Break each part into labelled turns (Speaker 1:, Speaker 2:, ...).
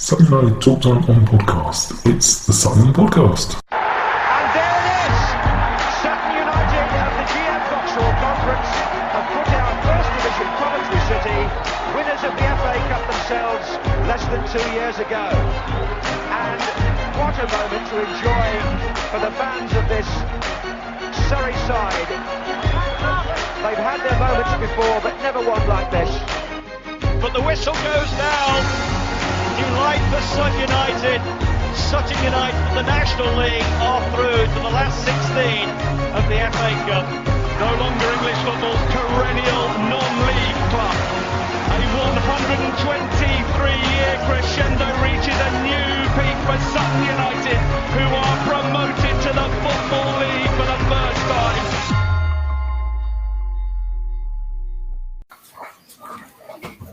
Speaker 1: Sutton United Talk Time on podcast. It's the Sutton Podcast.
Speaker 2: And there it is! Sutton United of the GM Vauxhall Conference have put out First Division Coventry City, winners of the FA Cup themselves less than 2 years ago. And what a moment to enjoy for the fans of this Surrey side. They've had their moments before, but never one like this. But the whistle goes now. Life for Sutton United. Sutton United, the National League, are through to the last 16 of the FA Cup. No longer English football's perennial non-league club. A 123-year crescendo reaches a new peak for Sutton United, who are promoted to the Football League for the first time.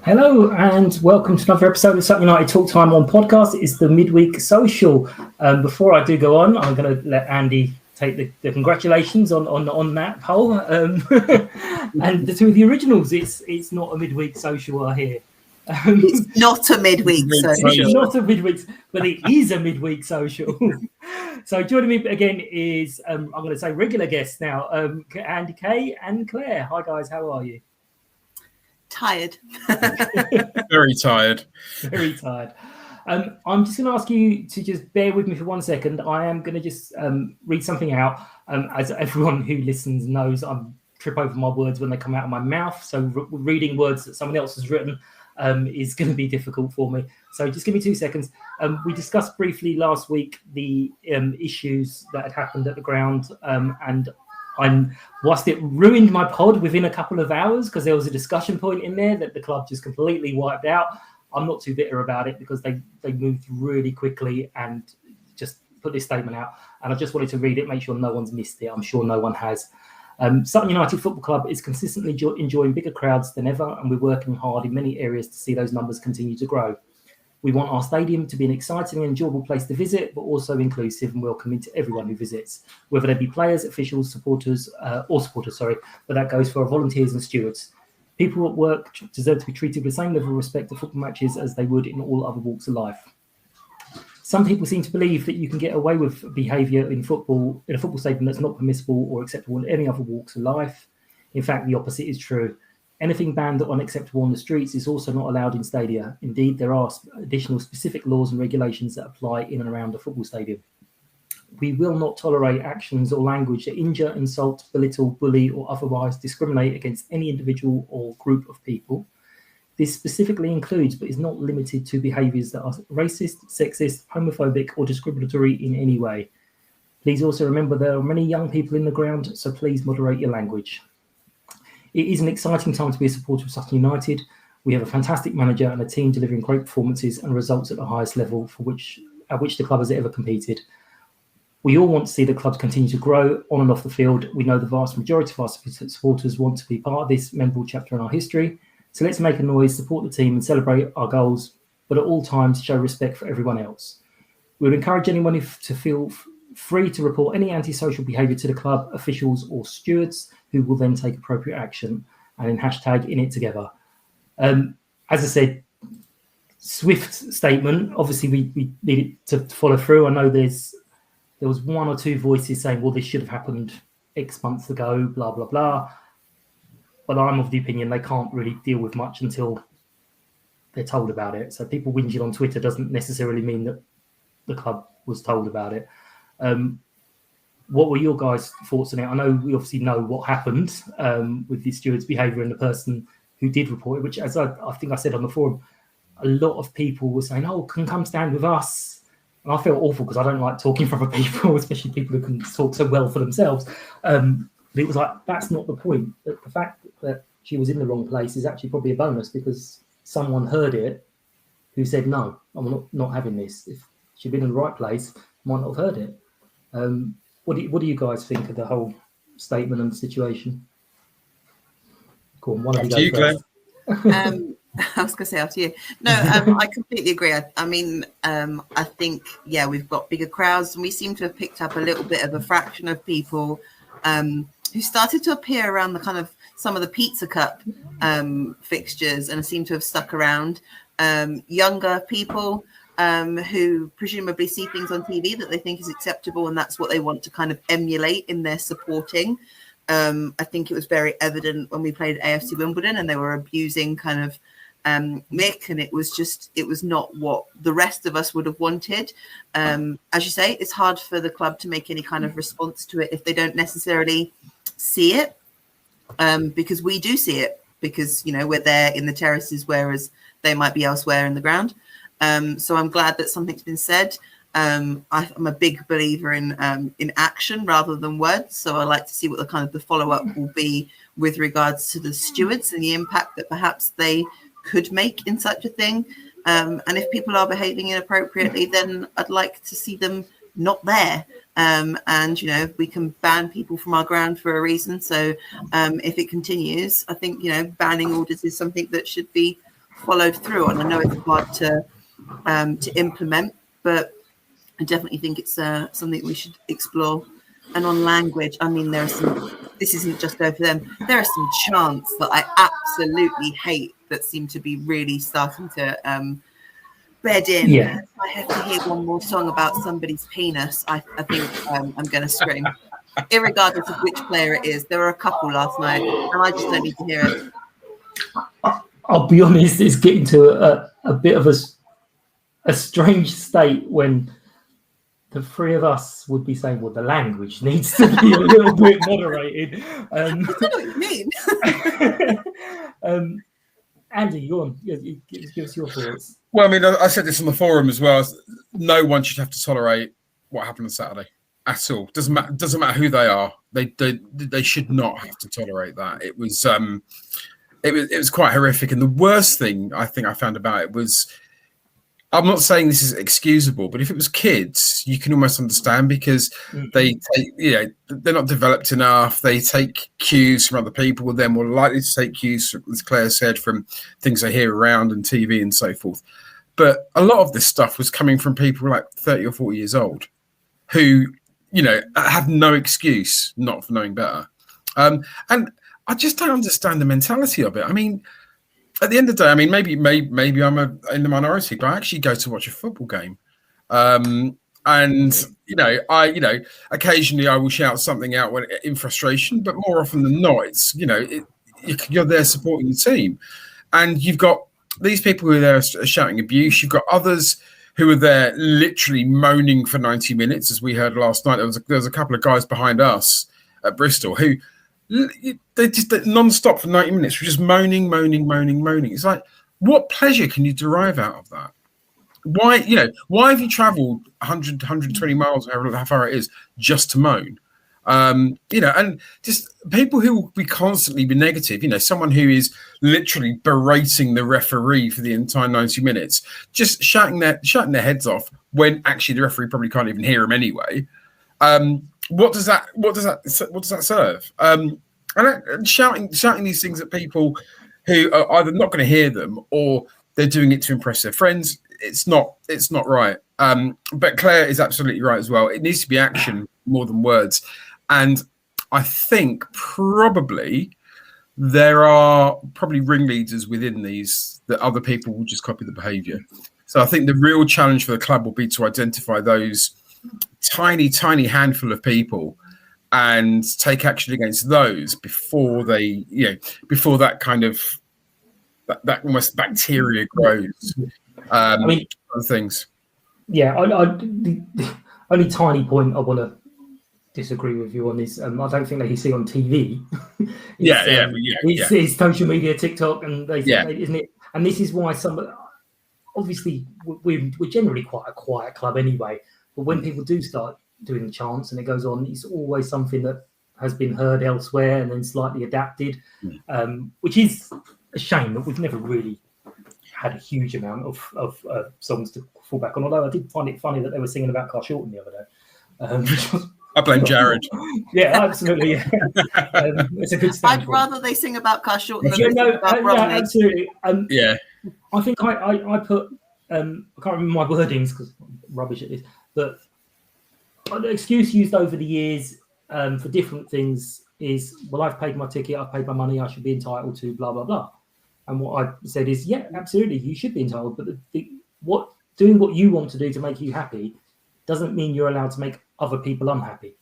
Speaker 3: Hello and welcome to another episode of Sutton United Talk Time on podcast. It's the midweek social. Before I do go on, I'm going to let Andy take the congratulations on that poll. And the two of the originals, it's not a midweek social are here.
Speaker 4: It's not a midweek social.
Speaker 3: It's not a midweek, but it is a midweek social. So joining me again is, I'm going to say regular guests now, Andy Kay and Claire. Hi guys, how are you?
Speaker 4: Tired.
Speaker 5: Very tired.
Speaker 3: Very tired. I'm just going to ask you to just bear with me for 1 second. I am going to just read something out. As everyone who listens knows, I trip over my words when they come out of my mouth. So reading words that someone else has written is going to be difficult for me. So just give me 2 seconds. We discussed briefly last week the issues that had happened at the ground, and whilst it ruined my pod within a couple of hours because there was a discussion point in there that the club just completely wiped out, I'm not too bitter about it because they moved really quickly and just put this statement out. And I just wanted to read it, make sure no one's missed it. I'm sure no one has. Sutton United Football Club is consistently enjoying bigger crowds than ever, and we're working hard in many areas to see those numbers continue to grow. We want our stadium to be an exciting and enjoyable place to visit, but also inclusive and welcoming to everyone who visits, whether they be players, officials, supporters, but that goes for our volunteers and stewards. People at work deserve to be treated with the same level of respect at football matches as they would in all other walks of life. Some people seem to believe that you can get away with behaviour in a football stadium that's not permissible or acceptable in any other walks of life. In fact, the opposite is true. Anything banned or unacceptable on the streets is also not allowed in stadia. Indeed, there are additional specific laws and regulations that apply in and around a football stadium. We will not tolerate actions or language that injure, insult, belittle, bully, or otherwise discriminate against any individual or group of people. This specifically includes, but is not limited to, behaviours that are racist, sexist, homophobic, or discriminatory in any way. Please also remember there are many young people in the ground, so please moderate your language. It is an exciting time to be a supporter of Sutton United. We have a fantastic manager and a team delivering great performances and results at the highest level at which the club has ever competed. We all want to see the club continue to grow on and off the field. We know the vast majority of our supporters want to be part of this memorable chapter in our history. So let's make a noise, support the team and celebrate our goals, but at all times show respect for everyone else. We would encourage anyone to feel free to report any antisocial behaviour to the club, officials or stewards, who will then take appropriate action, and then hashtag in it together. As I said, swift statement. Obviously, we needed to follow through. I know there was one or two voices saying, well, this should have happened X months ago, blah, blah, blah. But I'm of the opinion they can't really deal with much until they're told about it. So people whinging on Twitter doesn't necessarily mean that the club was told about it. What were your guys' thoughts on it? I know we obviously know what happened with the steward's behaviour and the person who did report it, which, as I think I said on the forum, a lot of people were saying, oh, can come stand with us. And I feel awful because I don't like talking for other people, especially people who can talk so well for themselves. But it was like, that's not the point. The fact that she was in the wrong place is actually probably a bonus because someone heard it who said, no, I'm not having this. If she'd been in the right place, I might not have heard it. What do you guys think of the whole statement and situation? Go on, one of you go first.
Speaker 4: I was going to say after you. No, I completely agree. I think, we've got bigger crowds and we seem to have picked up a little bit of a fraction of people who started to appear around the kind of some of the Pizza Cup fixtures and seem to have stuck around. Younger people, who presumably see things on TV that they think is acceptable, and that's what they want to kind of emulate in their supporting. I think it was very evident when we played AFC Wimbledon and they were abusing kind of Mick, and it was not what the rest of us would have wanted. As you say, it's hard for the club to make any kind of response to it if they don't necessarily see it, because we do see it, because we're there in the terraces, whereas they might be elsewhere in the ground. So I'm glad that something's been said. I'm a big believer in action rather than words. So I like to see what the follow-up will be with regards to the stewards and the impact that perhaps they could make in such a thing. And if people are behaving inappropriately, then I'd like to see them not there. And, we can ban people from our ground for a reason. So if it continues, I think, banning orders is something that should be followed through. And I know it's hard to implement, but I definitely think it's something we should explore. And on language, I mean, this isn't just over them. There are some chants that I absolutely hate that seem to be really starting to bed in.
Speaker 3: Yeah.
Speaker 4: I have to hear one more song about somebody's penis. I think I'm going to scream. Irregardless of which player it is. There were a couple last night, and I just don't need to hear it.
Speaker 3: I'll be honest, it's getting to a bit of a strange state when the three of us would be saying, well, the language needs to be a little bit moderated.
Speaker 4: I don't know what you mean.
Speaker 3: Andy, go on. Give us your thoughts.
Speaker 5: Well, I mean, I said this on the forum as well. No one should have to tolerate what happened on Saturday at all. Doesn't matter who they are. They should not have to tolerate that. It was quite horrific. And the worst thing I think I found about it was, I'm not saying this is excusable, but if it was kids, you can almost understand, because they're not developed enough. They take cues from other people. They're more likely to take cues, as Claire said, from things they hear around and TV and so forth. But a lot of this stuff was coming from people like 30 or 40 years old who, have no excuse not for knowing better. And I just don't understand the mentality of it. I mean, at the end of the day, I mean, maybe I'm in the minority, but I actually go to watch a football game, and occasionally I will shout something out in frustration, but more often than not, it's you're there supporting the team, and you've got these people who are there shouting abuse. You've got others who are there literally moaning for 90 minutes, as we heard last night. There was a couple of guys behind us at Bristol who. They just non-stop for 90 minutes. We're just moaning. It's like, what pleasure can you derive out of that? Why have you travelled 100, 120 miles, however how far it is, just to moan? And just people who will constantly be negative. Someone who is literally berating the referee for the entire 90 minutes, just shouting their heads off when actually the referee probably can't even hear them anyway. What does that serve? And shouting these things at people who are either not going to hear them or they're doing it to impress their friends. It's not right. But Claire is absolutely right as well. It needs to be action more than words. And I think probably there are ringleaders within these that other people will just copy the behaviour. So I think the real challenge for the club will be to identify those tiny handful of people and take action against those before that kind of that almost bacteria grows. I mean, other things.
Speaker 3: Yeah, the only tiny point I want to disagree with you on is I don't think that you see on TV. It's social media, TikTok, and isn't it? And this is why obviously we're generally quite a quiet club anyway. But when people do start doing the chants and it goes on, it's always something that has been heard elsewhere and then slightly adapted, which is a shame that we've never really had a huge amount of songs to fall back on. Although I did find it funny that they were singing about Carl Shorten the other day.
Speaker 5: I blame Jared.
Speaker 3: Yeah, absolutely. Yeah. It's a good stand.
Speaker 4: I'd rather they sing about Carl Shorten than
Speaker 3: about
Speaker 4: Romney.
Speaker 3: Absolutely.
Speaker 5: I
Speaker 3: think I put I can't remember my wordings because I'm rubbish at this, but the excuse used over the years for different things is, well, I've paid my ticket, I've paid my money, I should be entitled to blah, blah, blah. And what I said is, yeah, absolutely, you should be entitled. But what doing what you want to do to make you happy doesn't mean you're allowed to make other people unhappy.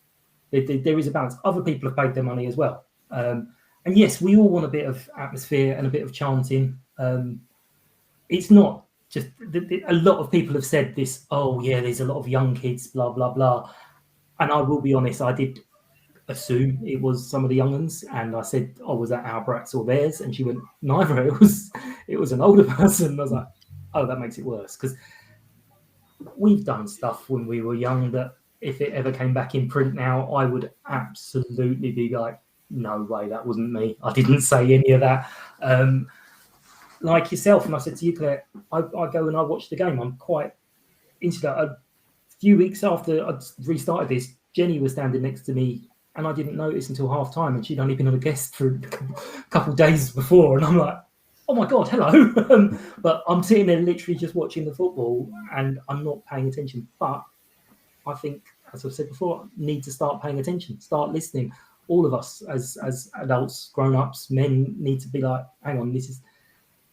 Speaker 3: There is a balance. Other people have paid their money as well. And yes, we all want a bit of atmosphere and a bit of chanting. It's not just a lot of people have said this, oh yeah, there's a lot of young kids, blah, blah, blah. And I will be honest, I did assume it was some of the young ones. And I said, oh, was that our brats or theirs? And she went, neither. It was an older person. I was like, oh, that makes it worse. Because we've done stuff when we were young that if it ever came back in print now, I would absolutely be like, no way, that wasn't me. I didn't say any of that. Like yourself, and I said to you, Claire, I go and I watch the game. I'm quite into that. A few weeks after I'd restarted this, Jenny was standing next to me, and I didn't notice until half time, and she'd only been on a guest for a couple of days before, and I'm like, oh my God, hello. But I'm sitting there literally just watching the football, and I'm not paying attention. But I think, as I've said before, need to start paying attention, start listening. All of us as adults, grown-ups, men need to be like, hang on,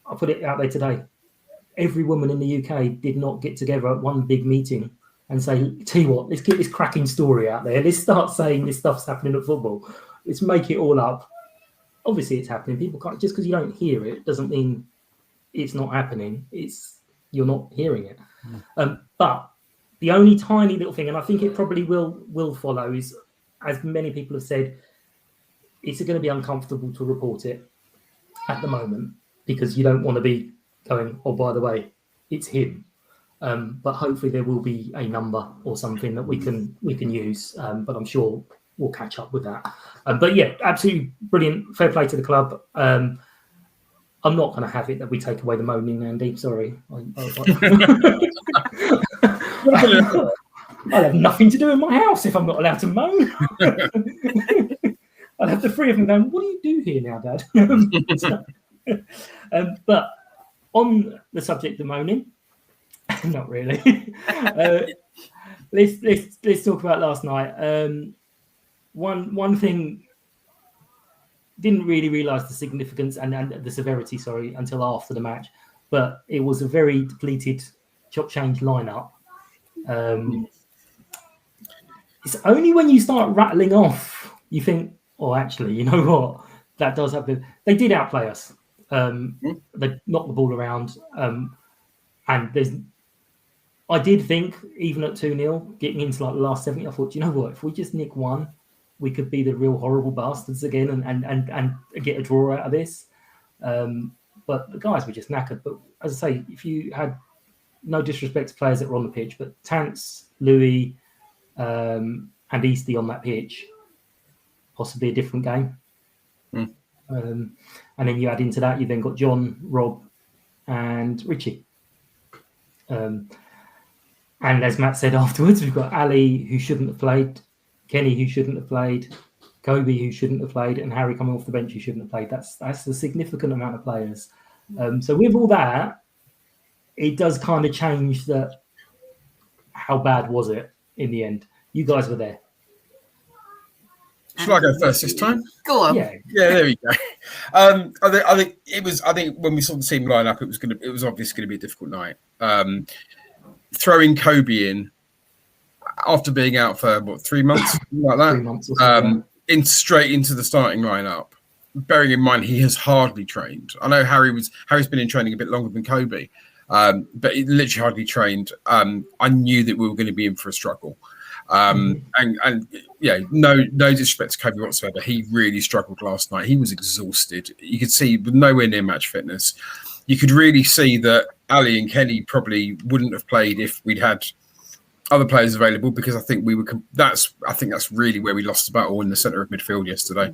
Speaker 3: I'll put it out there today. Every woman in the UK did not get together at one big meeting and say, tell you what, let's get this cracking story out there. Let's start saying this stuff's happening at football. Let's make it all up. Obviously, it's happening. People can't, just because you don't hear it doesn't mean it's not happening. You're not hearing it. But the only tiny little thing, and I think it probably will follow, is, as many people have said, it's going to be uncomfortable to report it at the moment because you don't want to be going, oh, by the way, it's him. But hopefully there will be a number or something that we can use. But I'm sure we'll catch up with that. But yeah, absolutely brilliant. Fair play to the club. I'm not going to have it that we take away the moaning, Andy. Sorry. I'll have nothing to do in my house if I'm not allowed to moan. I'll have the three of them going, what do you do here now, Dad? But on the subject of moaning, not really. Let's talk about last night. One thing, didn't really realise the significance and the severity, until after the match. But it was a very depleted, chop change lineup. It's only when you start rattling off, you think, oh, actually, you know what? That does happen. They did outplay us. They knocked the ball around. And I did think, even at 2-0, getting into like the last 70, I thought, you know what? If we just nick one, we could be the real horrible bastards again and get a draw out of this. But the guys were just knackered. But as I say, if you had, no disrespect to players that were on the pitch, but Tance, Louis, and Eastie on that pitch, possibly a different game. And then you add into that, you then got John, Rob, and Richie. And as Matt said afterwards, we've got Ali, who shouldn't have played, Kenny, who shouldn't have played, Kobe, who shouldn't have played, and Harry coming off the bench, who shouldn't have played. That's a significant amount of players. So with all that, it does kind of change that. How bad was it in the end? You guys were there.
Speaker 5: Shall I go first this time?
Speaker 4: Go on.
Speaker 5: Yeah, there we go. I think it was. I think when we saw the team line up, it was obviously going to be a difficult night. Throwing Kobe in after being out for 3 months, something like that.
Speaker 3: 3 months or something.
Speaker 5: Straight into the starting lineup. Bearing in mind he has hardly trained. I know Harry's been in training a bit longer than Kobe. But he literally hardly trained. I knew that we were going to be in for a struggle. And yeah, no disrespect to Kobe whatsoever. He really struggled last night. He was exhausted. You could see with nowhere near match fitness. You could really see that Ali and Kenny probably wouldn't have played if we'd had other players available, because I think that's really where we lost the battle in the centre of midfield yesterday.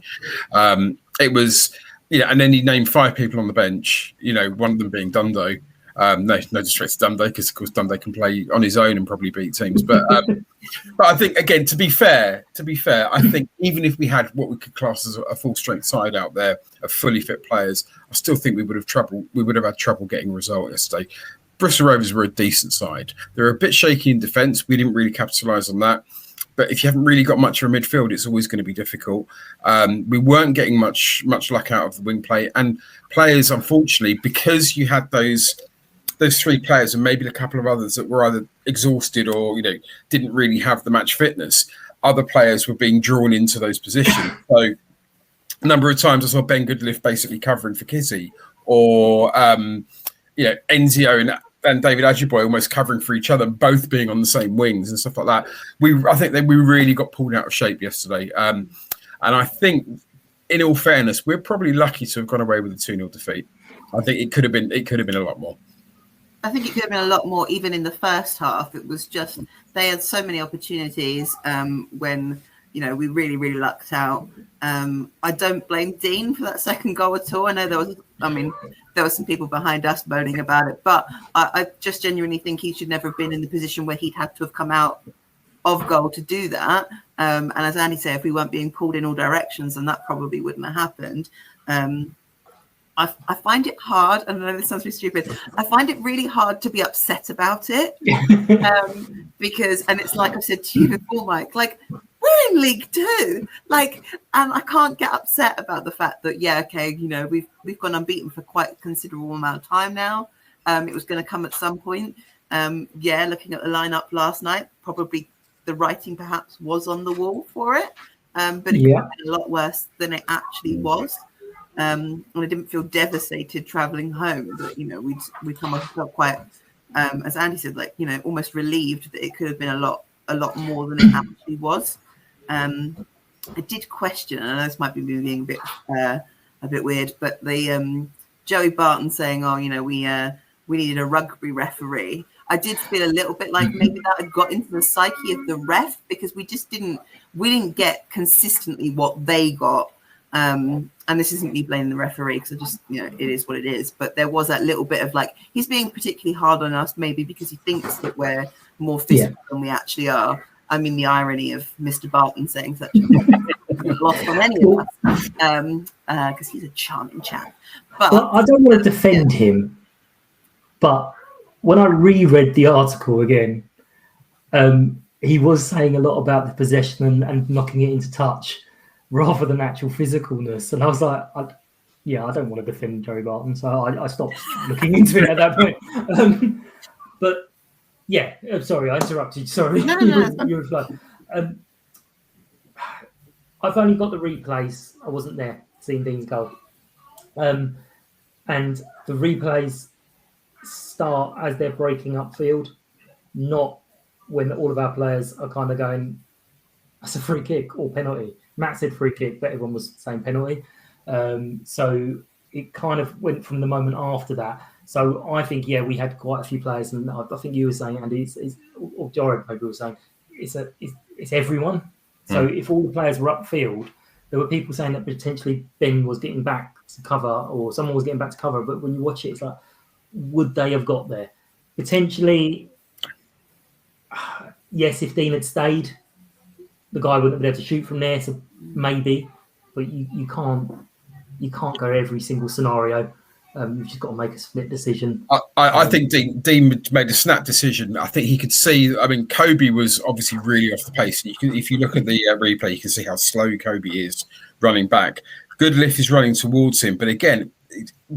Speaker 5: It was, and then he named 5 people on the bench, one of them being Dundo. No disrespect to Dundee, because of course Dundee can play on his own and probably beat teams. But I think, again, to be fair, I think even if we had what we could class as a full strength side out there of fully fit players, I still think we would have had trouble getting a result yesterday. Bristol Rovers were a decent side. They're a bit shaky in defence. We didn't really capitalise on that. But if you haven't really got much of a midfield, it's always going to be difficult. We weren't getting much luck out of the wing play, and players, unfortunately, because you had those those three players and maybe a couple of others that were either exhausted or, didn't really have the match fitness, other players were being drawn into those positions. So a number of times I saw Ben Goodliff basically covering for Kizzy, or, Enzio and David Ajiboye almost covering for each other, both being on the same wings and stuff like that. I think that we really got pulled out of shape yesterday. And I think, in all fairness, we're probably lucky to have gone away with a 2-0 defeat. I think it could have been a lot more.
Speaker 4: I think it could have been a lot more even in the first half. It was just they had so many opportunities when we really, really lucked out. I don't blame Dean for that second goal at all. I know there were some people behind us moaning about it, but I just genuinely think he should never have been in the position where he'd had to have come out of goal to do that. And as Andy said, if we weren't being pulled in all directions, then that probably wouldn't have happened. I find it hard, and I know this sounds really stupid, I find it really hard to be upset about it. Because, and it's like I said to you before, Mike, like, we're in League Two. Like, and I can't get upset about the fact that, we've gone unbeaten for quite a considerable amount of time now. It was going to come at some point. Looking at the lineup last night, probably the writing perhaps was on the wall for it. But it could have been a lot worse than it actually was. And I didn't feel devastated traveling home, but we'd come off felt quite, as Andy said, almost relieved that it could have been a lot more than it actually was. I did question, and I know this might be being a bit weird, but the Joey Barton saying, we needed a rugby referee. I did feel a little bit like maybe that had got into the psyche of the ref, because we didn't get consistently what they got. And this isn't me blaming the referee, because it is what it is. But there was that little bit of he's being particularly hard on us, maybe because he thinks that we're more physical than we actually are. I mean, the irony of Mr. Barton saying such a thing lost on any of us, because he's a charming chap. But
Speaker 3: I don't want to defend him, but when I reread the article again, he was saying a lot about the possession and knocking it into touch, rather than actual physicalness. And I was like, I don't want to defend Joey Barton, so I stopped looking into it at that point. But sorry, I interrupted. Sorry.
Speaker 4: No.
Speaker 3: You were like, I've only got the replays. I wasn't there seeing Dean's goal. And the replays start as they're breaking upfield, not when all of our players are kind of going, that's a free kick or penalty. Matt said free kick, but everyone was saying penalty. So it kind of went from the moment after that. So I think, we had quite a few players, and I think you were saying, Andy, or Jared maybe was saying, it's everyone. So if all the players were upfield, there were people saying that potentially Ben was getting back to cover, or someone was getting back to cover. But when you watch it, it's like, would they have got there? Potentially, yes, if Dean had stayed, the guy wouldn't have been able to shoot from there, so maybe. But you can't go every single scenario. You've just got to make a split decision.
Speaker 5: I think Dean made a snap decision. I think he could see. I mean, Kobe was obviously really off the pace. If you look at the replay, you can see how slow Kobe is running back. Goodliff is running towards him, but again,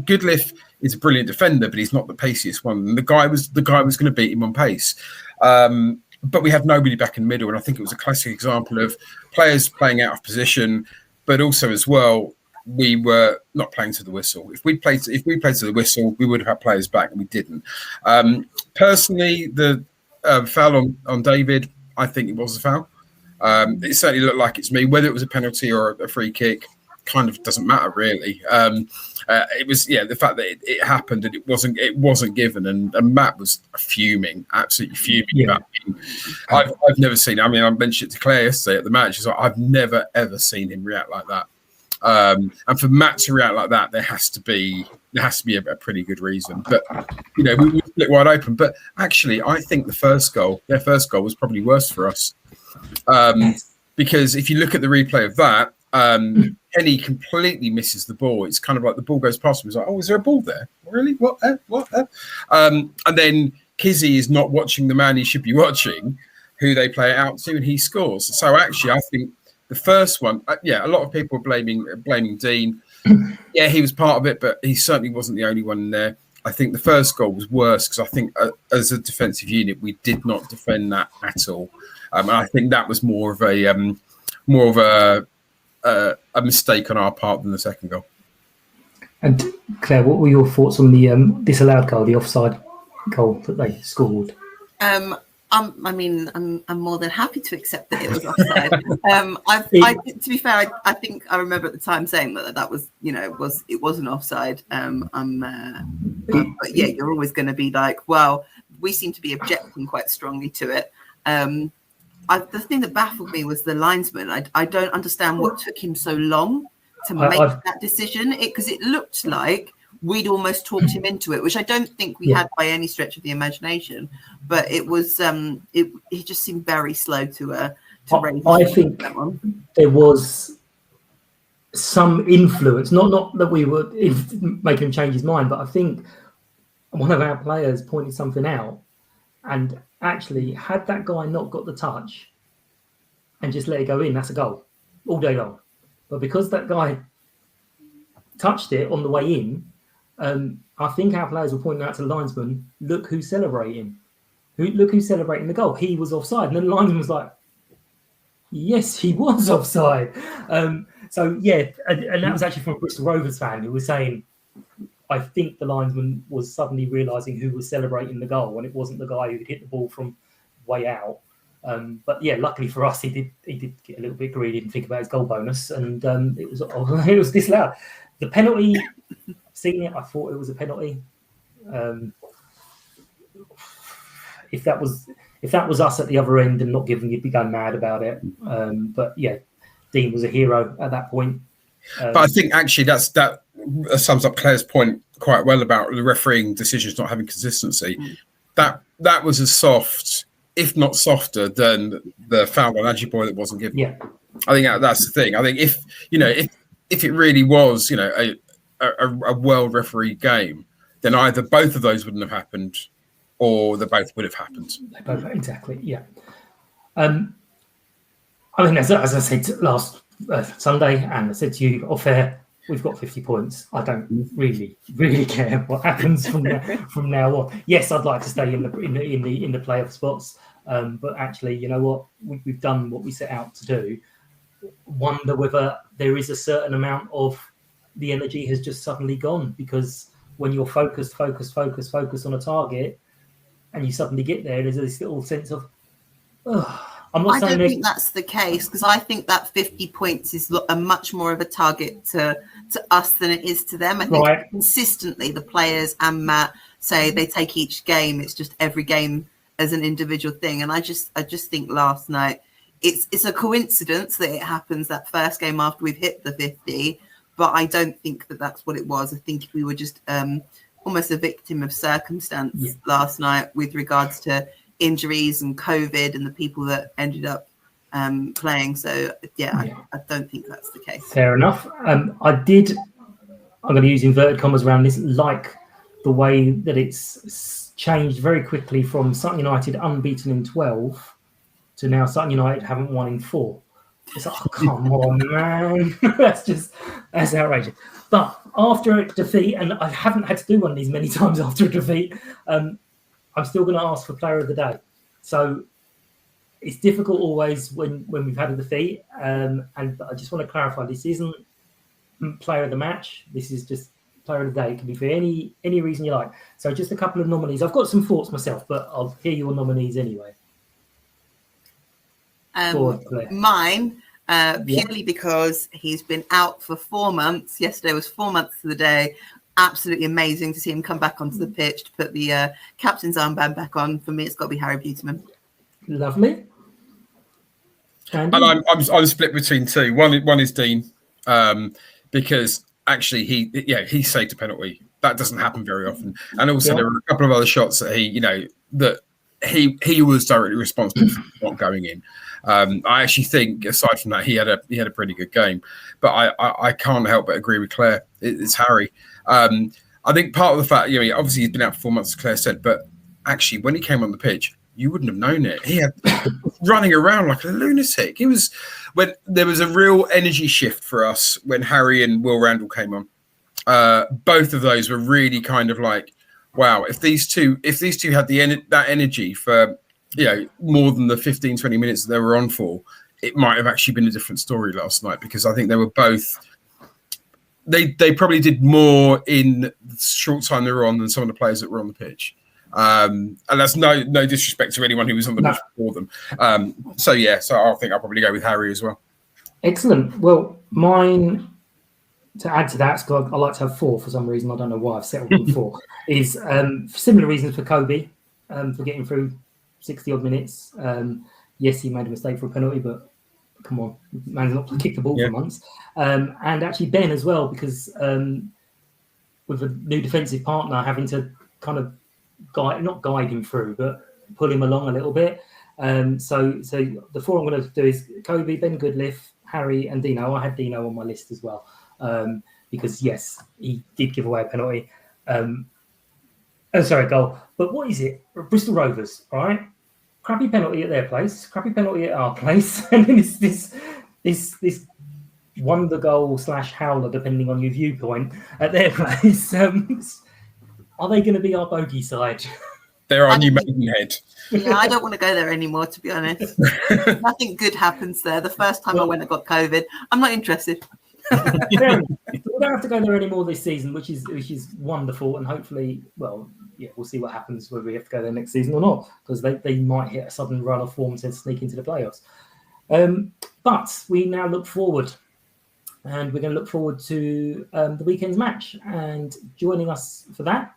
Speaker 5: Goodliff is a brilliant defender, but he's not the paciest one. And the guy was going to beat him on pace. But we had nobody back in the middle, and I think it was a classic example of players playing out of position, but also as well, we were not playing to the whistle. If we played to the whistle, we would have had players back, and we didn't. Personally, the foul on David, I think it was a foul. It certainly looked like it's me. Whether it was a penalty or a free kick, kind of doesn't matter really. It was the fact that it happened and it wasn't given, and Matt was fuming, absolutely fuming about it. I've never seen. I mean, I mentioned it to Claire yesterday at the match. Like, I've never ever seen him react like that. And for Matt to react like that, there has to be a pretty good reason. But we split wide open. But actually, I think their first goal was probably worse for us, because if you look at the replay of that, Kenny completely misses the ball. It's kind of like the ball goes past him. He's like, "Oh, is there a ball there? Really? What? And then Kizzy is not watching the man he should be watching, who they play it out to, and he scores. So actually, I think the first one, a lot of people are blaming Dean. Yeah, he was part of it, but he certainly wasn't the only one in there. I think the first goal was worse because I think as a defensive unit we did not defend that at all. And I think that was more of a mistake on our part than the second goal.
Speaker 3: And Claire, what were your thoughts on the disallowed goal, the offside goal that they scored?
Speaker 4: I'm more than happy to accept that it was offside. To be fair, I think I remember at the time saying that was, it wasn't offside. But yeah, you're always going to be like, well, we seem to be objecting quite strongly to it. The thing that baffled me was the linesman. I don't understand what took him so long to make that decision, because it looked like we'd almost talked him into it, which I don't think we had by any stretch of the imagination. But it was he just seemed very slow to raise.
Speaker 3: I think there was some influence, not that we were making him change his mind, but I think one of our players pointed something out, and actually, had that guy not got the touch and just let it go in, that's a goal all day long. But because that guy touched it on the way in, I think our players were pointing out to the linesman, look who's celebrating. Look who's celebrating the goal. He was offside. And then the linesman was like, yes, he was offside. So, yeah, and that was actually from a Bristol Rovers fan who was saying, I think the linesman was suddenly realising who was celebrating the goal, and it wasn't the guy who hit the ball from way out. But yeah, luckily for us, he did get a little bit greedy and think about his goal bonus, and it was disallowed. The penalty, seeing it, I thought it was a penalty. If that was us at the other end and not giving, you'd be going mad about it. But yeah, Dean was a hero at that point.
Speaker 5: But I think actually that sums up Claire's point quite well about the refereeing decisions not having consistency. That was as soft, if not softer, than the foul on Ajiboye that wasn't given.
Speaker 3: Yeah,
Speaker 5: I think that's the thing. I think if it really was a world referee game, then either both of those wouldn't have happened, or they both would have happened.
Speaker 3: They both, exactly. Yeah. I mean, as I said last Sunday, and I said to you off air, we've got 50 points. I don't really care what happens from now on. Yes, I'd like to stay in the playoff spots, but actually, you know what? We've done what we set out to do. Wonder whether there is a certain amount of the energy has just suddenly gone, because when you're focused on a target, and you suddenly get there, there's this little sense of, I'm not saying. I don't
Speaker 4: think that's the case, because I think that 50 points is a much more of a target to us than it is to them. I think consistently the players and Matt say they take each game. It's just every game as an individual thing. And I just think last night it's a coincidence that it happens that first game after we've hit the 50, but I don't think that that's what it was. I think we were just almost a victim of circumstance last night with regards to injuries and COVID and the people that ended up playing. So I don't think that's the case.
Speaker 3: Fair enough. I'm going to use inverted commas around this, like the way that it's changed very quickly from Sutton United unbeaten in 12 to now Sutton United haven't won in 4. It's like, oh, come on, man. that's outrageous. But after a defeat, and I haven't had to do one of these many times after a defeat, I'm still going to ask for player of the day. So it's difficult always when we've had a defeat. And I just want to clarify, this isn't player of the match. This is just player of the day. It can be for any reason you like. So just a couple of nominees. I've got some thoughts myself, but I'll hear your nominees anyway.
Speaker 4: Mine, purely because he's been out for 4 months. Yesterday was 4 months to the day. Absolutely amazing to see him come back onto the pitch to put the captain's armband back on. For me, it's got to be Harry Buteman.
Speaker 3: Lovely.
Speaker 5: And I'm split between two. One is Dean, because actually he saved a penalty. That doesn't happen very often. And also there were a couple of other shots that he was directly responsible for not going in. I actually think, aside from that, he had a pretty good game. But I can't help but agree with Claire. It's Harry. I think part of the fact, obviously he's been out for 4 months, as Claire said, but actually when he came on the pitch, you wouldn't have known it. He had running around like a lunatic. He was, when there was a real energy shift for us when Harry and Will Randall came on. Both of those were really kind of like, wow, if these two had that energy for more than the 15, 20 minutes that they were on for, it might have actually been a different story last night, because I think they were both. They probably did more in the short time they were on than some of the players that were on the pitch. And that's no disrespect to anyone who was on the pitch before them. So I think I'll probably go with Harry as well.
Speaker 3: Excellent. Well, mine, to add to that, because I like to have 4 for some reason. I don't know why I've settled on 4. Is similar reasons for Kobe for getting through 60-odd minutes. Yes, he made a mistake for a penalty, but come on, man's not kicked the ball for months. And actually Ben as well, because with a new defensive partner, having to kind of not guide him through, but pull him along a little bit. So the 4 I'm going to do is Kobe, Ben Goodliff, Harry, and Dino. I had Dino on my list as well, because yes, he did give away a penalty. Goal. But what is it? Bristol Rovers, all right? Crappy penalty at their place, crappy penalty at our place, and then it's this wonder goal / howler, depending on your viewpoint, at their place. Are they going to be our bogey side?
Speaker 5: They're our new Maidenhead.
Speaker 4: Yeah, I don't want to go there anymore, to be honest. Nothing good happens there. The first time I went, I got COVID. I'm not interested.
Speaker 3: We don't have to go there anymore this season, which is wonderful, and hopefully, we'll see what happens whether we have to go there next season or not, because they might hit a sudden run of form to sneak into the playoffs. But we now look forward, and we're going to look forward to the weekend's match. And joining us for that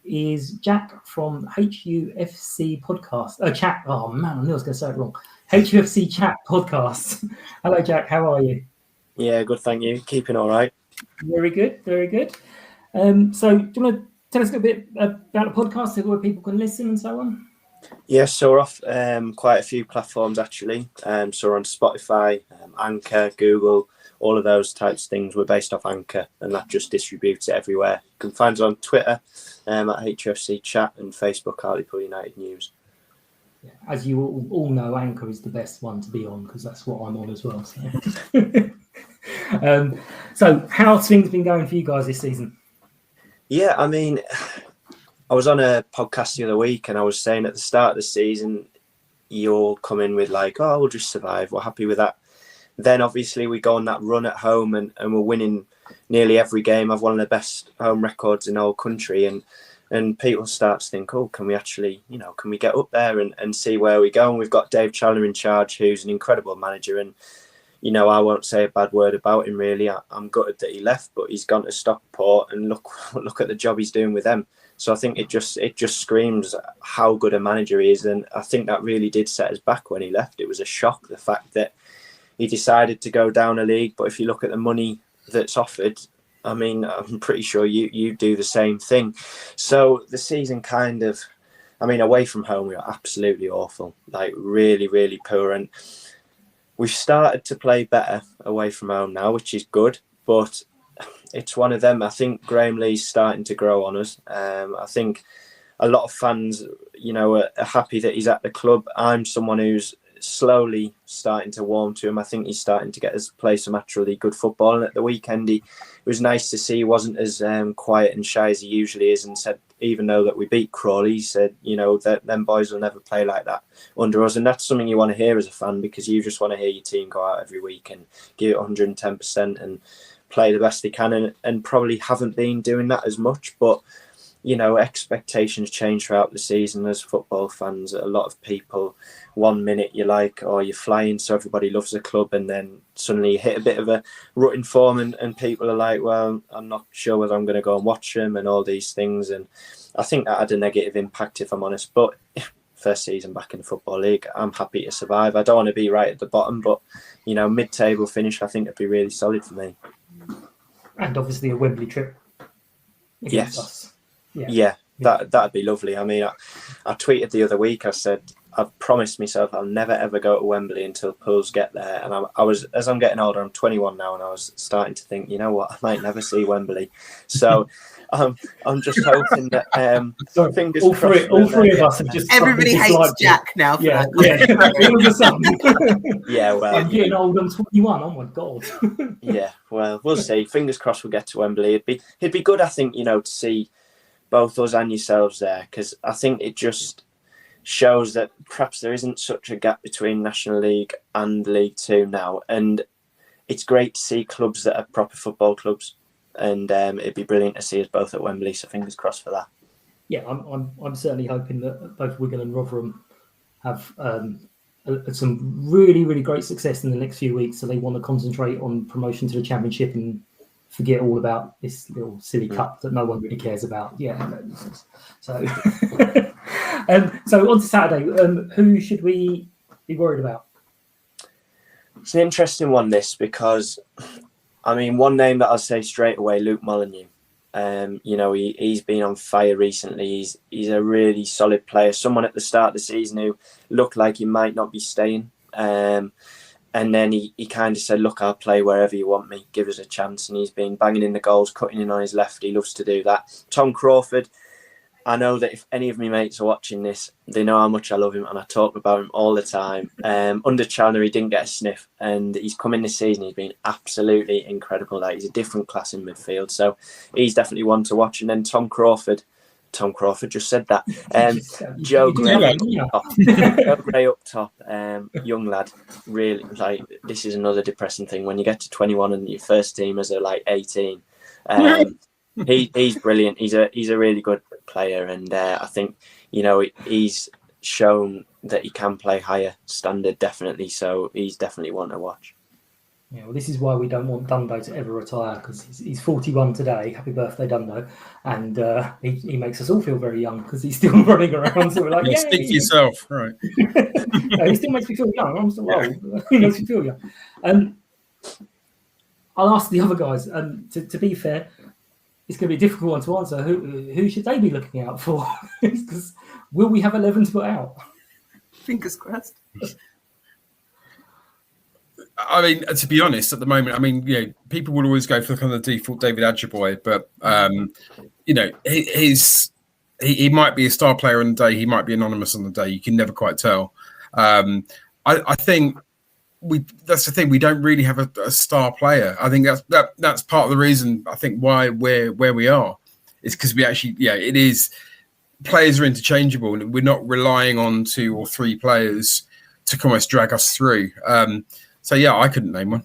Speaker 3: is Jack from HUFC Podcast. Chat. Oh man, I knew I was going to say it wrong. HUFC Chat Podcast. Hello, Jack. How are you?
Speaker 6: Yeah, good. Thank you. Keeping all right.
Speaker 3: Very good. Very good. So, do you want to tell us a bit about the podcast, so where people can listen and so on?
Speaker 6: Yes, so we're off quite a few platforms actually. So we're on Spotify, Anchor, Google, all of those types of things. We're based off Anchor, and that just distributes it everywhere. You can find us on Twitter at HUFC Chat and Facebook, Hartlepool United News.
Speaker 3: Yeah, as you all know, Anchor is the best one to be on, because that's what I'm on as well. So how's things been going for you guys this season?
Speaker 6: Yeah, I mean, I was on a podcast the other week, and I was saying at the start of the season, you'll come in with like, oh, we'll just survive. We're happy with that. Then obviously we go on that run at home, and we're winning nearly every game. I've one of the best home records in the whole country, and people start to think, oh, can we actually, can we get up there and see where we go? And we've got Dave Challoner in charge, who's an incredible manager, and I won't say a bad word about him really. I'm gutted that he left, but he's gone to Stockport, and look at the job he's doing with them. So I think it just screams how good a manager he is, and I think that really did set us back when he left. It was a shock, the fact that he decided to go down a league. But if you look at the money that's offered, I mean, I'm pretty sure you do the same thing. So the season away from home, we were absolutely awful, like really, really poor. And we've started to play better away from home now, which is good. But it's one of them. I think Graham Lee's starting to grow on us. I think a lot of fans, are happy that he's at the club. I'm someone who's slowly starting to warm to him. I think he's starting to get us play some actually good football. And at the weekend, it was nice to see he wasn't as quiet and shy as he usually is, and said, even though that we beat Crawley, he said, that them boys will never play like that under us. And that's something you want to hear as a fan, because you just want to hear your team go out every week and give it 110% and play the best they can, and probably haven't been doing that as much. But expectations change throughout the season as football fans. A lot of people, 1 minute you're like, oh, you're flying, so everybody loves the club, and then suddenly you hit a bit of a rut in form, and people are like, well, I'm not sure whether I'm going to go and watch them, and all these things. And I think that had a negative impact, if I'm honest. But first season back in the Football League, I'm happy to survive. I don't want to be right at the bottom, but mid-table finish, I think it'd be really solid for me.
Speaker 3: And obviously a Wembley trip.
Speaker 6: Yes.
Speaker 3: Us.
Speaker 6: Yeah, that'd be lovely. I mean, I tweeted the other week, I said, I've promised myself I'll never ever go to Wembley until Pools get there. And I was, as I'm getting older, I'm 21 now, and I was starting to think, you know what, I might never see Wembley. So I'm just hoping that fingers crossed.
Speaker 3: All three of us have just
Speaker 4: everybody hates Jack now.
Speaker 3: Yeah. Yeah, well, I'm getting old. I'm 21. Oh my god.
Speaker 6: Yeah, well, we'll see. Fingers crossed we'll get to Wembley. It'd be good, I think, to see both us and yourselves there, because I think it just shows that perhaps there isn't such a gap between National League and League Two now, and it's great to see clubs that are proper football clubs, and it'd be brilliant to see us both at Wembley. So fingers crossed for that.
Speaker 3: Yeah, I'm certainly hoping that both Wigan and Rotherham have some really, really great success in the next few weeks. So they want to concentrate on promotion to the Championship and forget all about this little silly cup that no one really cares about. Yeah. So, so on to Saturday. Who should we be worried about?
Speaker 6: It's an interesting one, this, because, I mean, one name that I'll say straight away, Luke Molineux. He's been on fire recently. He's a really solid player. Someone at the start of the season who looked like he might not be staying. And then he kind of said, look, I'll play wherever you want me. Give us a chance. And he's been banging in the goals, cutting in on his left. He loves to do that. Tom Crawford. I know that if any of my mates are watching this, they know how much I love him and I talk about him all the time. Under Chalner, he didn't get a sniff, and he's come in this season. He's been absolutely incredible. Like, he's a different class in midfield, so he's definitely one to watch. And then Tom Crawford just said that. Joe Gray up top, young lad. Really, like, this is another depressing thing when you get to 21 and your first teamers are like 18. He's brilliant. He's a really good player, and I think he's shown that he can play higher standard, definitely. So he's definitely one to watch.
Speaker 3: Yeah, well, this is why we don't want Dundo to ever retire, because he's 41 today. Happy birthday, Dundo! And he makes us all feel very young because he's still running around. So we're like, yeah,
Speaker 5: stick to yourself, right?
Speaker 3: No, he still makes me feel young. I'm still old. He makes me feel young. I'll ask the other guys. To be fair, it's going to be a difficult one to answer. Who should they be looking out for? Because will we have 11 to put out?
Speaker 4: Fingers crossed.
Speaker 5: I mean, to be honest, at the moment, I mean, people will always go for the kind of default David Adjaboy, but he might be a star player on the day, he might be anonymous on the day. You can never quite tell. I think that's the thing. We don't really have a star player. I think that's part of the reason. I think why we're where we are is because we actually, it is. Players are interchangeable, and we're not relying on 2 or 3 players to almost drag us through. So I couldn't name one.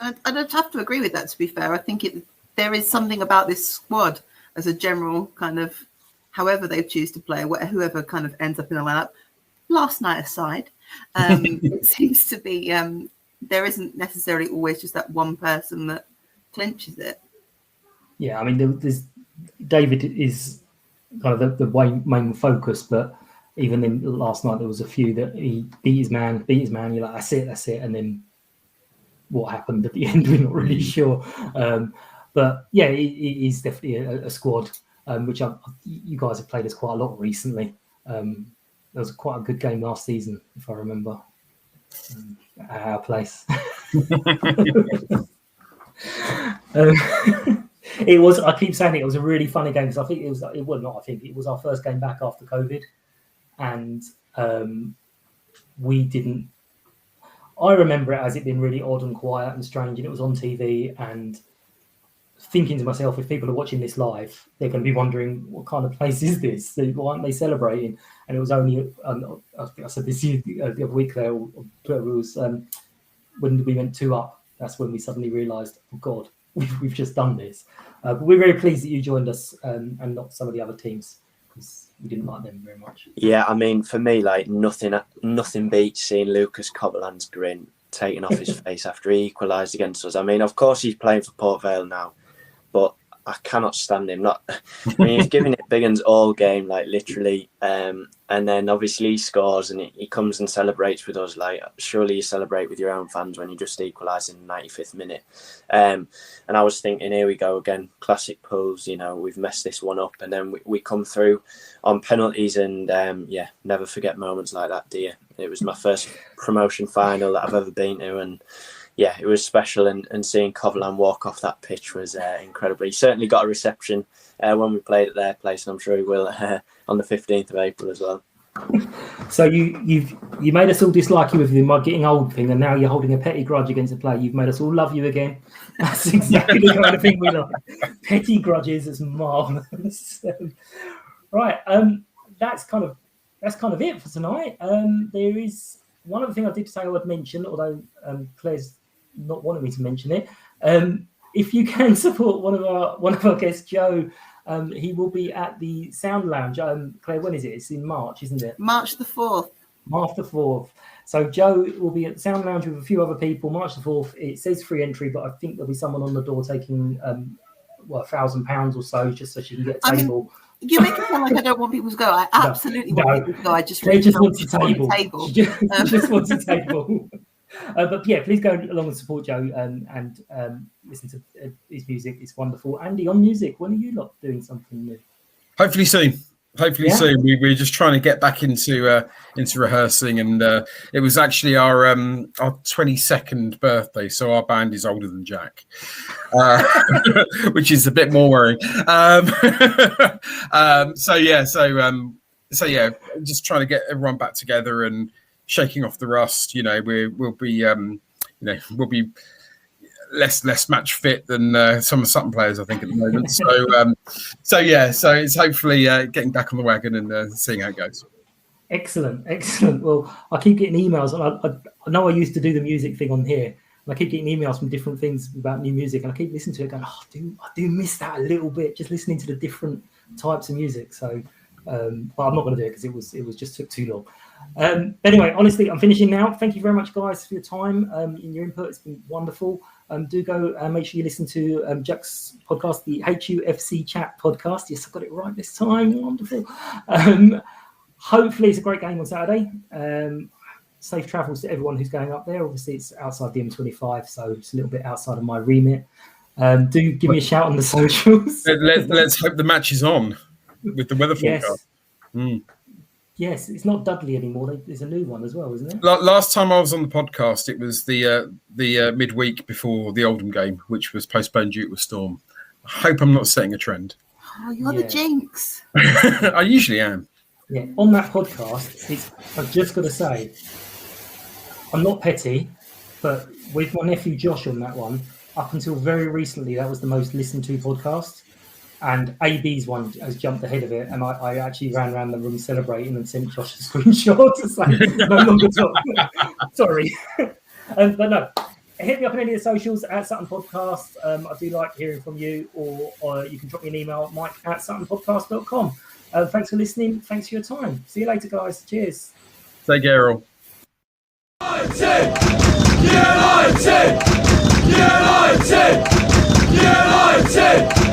Speaker 4: I'd have to agree with that. To be fair, I think there is something about this squad as a general kind of, however they choose to play, whoever kind of ends up in the lineup. Last night aside, it seems to be there isn't necessarily always just that one person that clinches it. Yeah,
Speaker 3: I mean, David is kind of the main focus, but even in last night there was a few that he beat his man. You're like, that's it, and then what happened at the end, we're not really sure. But yeah, it is definitely a squad which you guys have played us quite a lot recently. There was quite a good game last season, if I remember, at our place. It was. I keep saying it was a really funny game because I think it was. It was not. I think it was our first game back after COVID, and we didn't. I remember it as it being really odd and quiet and strange, and it was on TV. And thinking to myself, if people are watching this live, they're going to be wondering what kind of place is this? Why aren't they celebrating? And it was only. I think I said this the other week there. It was when we went 2 up. That's when we suddenly realised, oh God, we've just done this. But we're very pleased that you joined us and not some of the other teams because we didn't like them very much.
Speaker 6: Yeah, I mean, for me, like nothing beats seeing Lucas Coverland's grin taken off his face after he equalised against us. I mean, of course he's playing for Port Vale now, but I cannot stand him. He's giving it big uns all game, like literally. And then obviously he scores and he comes and celebrates with us. Like, surely you celebrate with your own fans when you just equalise in the 95th minute. And I was thinking, here we go again, classic Pulls. We've messed this one up, and then we come through on penalties. And never forget moments like that, do you? It was my first promotion final that I've ever been to, and yeah, it was special, and seeing Coverland walk off that pitch was incredible. He certainly got a reception when we played at their place, and I'm sure he will on the 15th of April as well.
Speaker 3: So you made us all dislike you with the my getting old thing, and now you're holding a petty grudge against a player. You've made us all love you again. That's exactly the kind of thing we like. Petty grudges is marvelous. Right, that's kind of it for tonight. There is one other thing I did say I would mention, although Claire's not wanting me to mention it. If you can support one of our guests, Joe. He will be at the Sound Lounge. Claire, when is it? It's in March, isn't it?
Speaker 4: March the 4th.
Speaker 3: March the 4th. So Joe will be at the Sound Lounge with a few other people. March the 4th. It says free entry, but I think there'll be someone on the door taking £1,000 or so, just so she can get a table.
Speaker 4: You make it sound like I don't want people to go. I absolutely want people to go. I just
Speaker 3: really
Speaker 4: just
Speaker 3: wants a table. She just wants a table. But yeah, please go along and support Joe and listen to his music. It's wonderful. Andy, on music, when are you lot doing something new?
Speaker 5: Hopefully soon. Soon. We're just trying to get back into rehearsing, and it was actually our 22nd birthday, so our band is older than Jack, which is a bit more worrying. So just trying to get everyone back together and shaking off the rust. We'll be less match fit than some of the Sutton players, I think, at the moment. So it's hopefully getting back on the wagon and seeing how it goes.
Speaker 3: Excellent. Well, I keep getting emails, and I know I used to do the music thing on here, and I keep getting emails from different things about new music, and I keep listening to it, going, I do miss that a little bit, just listening to the different types of music. So, but I'm not going to do it because it was just took too long. Anyway, honestly, I'm finishing now. Thank you very much, guys, for your time and your input. It's been wonderful. Do go and make sure you listen to Jack's podcast, the HUFC Chat Podcast. Yes, I got it right this time. Wonderful. Hopefully, it's a great game on Saturday. Safe travels to everyone who's going up there. Obviously, it's outside the M25, so it's a little bit outside of my remit. Do give me a shout on the socials.
Speaker 5: Let's hope the match is on with the weather forecast.
Speaker 3: Yes. Yes, it's not Dudley anymore. There's a new one as well, isn't it?
Speaker 5: Last time I was on the podcast, it was the midweek before the Oldham game, which was postponed due to a storm. I hope I'm not setting a trend.
Speaker 4: Oh, you're the jinx.
Speaker 5: I usually am.
Speaker 3: Yeah, on that podcast, I've just got to say, I'm not petty, but with my nephew Josh on that one, up until very recently, that was the most listened to podcast. And AB's one has jumped ahead of it, and I actually ran around the room celebrating and sent Josh a screenshot to say no longer talk. Sorry. But no, hit me up on any of the socials at Sutton Podcast. I do like hearing from you, or you can drop me an email, mike@suttonpodcast.com. Thanks for listening. Thanks for your time. See you later, guys. Cheers.
Speaker 5: Take care, all.
Speaker 7: United!